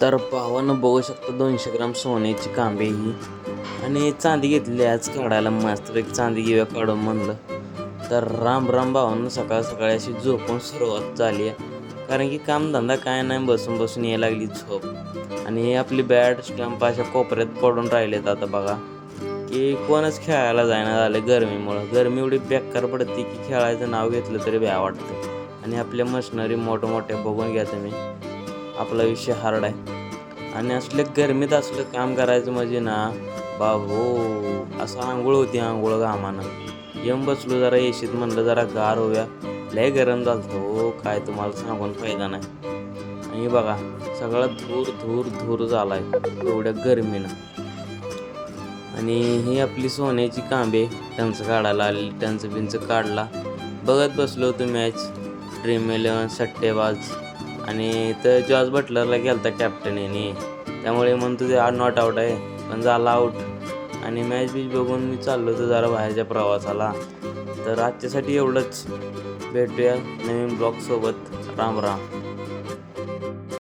तर भावानं बघू शकतो 200 ग्राम सोन्याची कांबे ही आणि चांदी घेतली आज काढायला मस्तपैकी चांदी घेऊया काढून म्हणलं. तर राम राम भावानं सकाळ सकाळी अशी झोपून सुरुवात झाली आहे. कारण की कामधंदा काय नाही, बसून बसून यायला लागली झोप. आणि हे आपली बॅट स्टंप अशा कोपऱ्यात पडून राहिलेत आता बघा, की कोणच खेळायला जायना झालं गरमीमुळं. गरमी एवढी बेकार पडते की खेळायचं नाव घेतलं तरी भ्या वाटतं. आणि आपल्या मशिनरी मोठमोठ्या बघून घ्या तुम्ही, आपला विषय हार्ड आहे. आणि असले गरमीत असलं काम करायचं म्हणजे ना बाबो, असं आंघोळ होती आंघोळ घामानं. येऊन बसलो जरा एशीत, म्हणलं जरा गार होऊया. लय गरम झालं हो, काय तुम्हाला सांगून फायदा नाही. आणि बघा सगळा धूर धूर धूर झालाय एवढ्या गरमीनं. आणि ही आपली सोन्याची कांबे टंच काढायला आलेली, टंच बिंच काढला. बघत बसलो होतो मॅच, ड्रीम11 सट्टेबाज. आणि तर जॉर्ज बटलरला गेलता कॅप्टन याने, त्यामुळे म्हणतो ते नॉट आऊट आहे, पण झाला आऊट. आणि मॅच बीच बघून मी चाललो होतो जरा बाहेरच्या प्रवासाला. तर आजच्यासाठी एवढंच. भेटूया नवीन ब्लॉगसोबत. राम राम.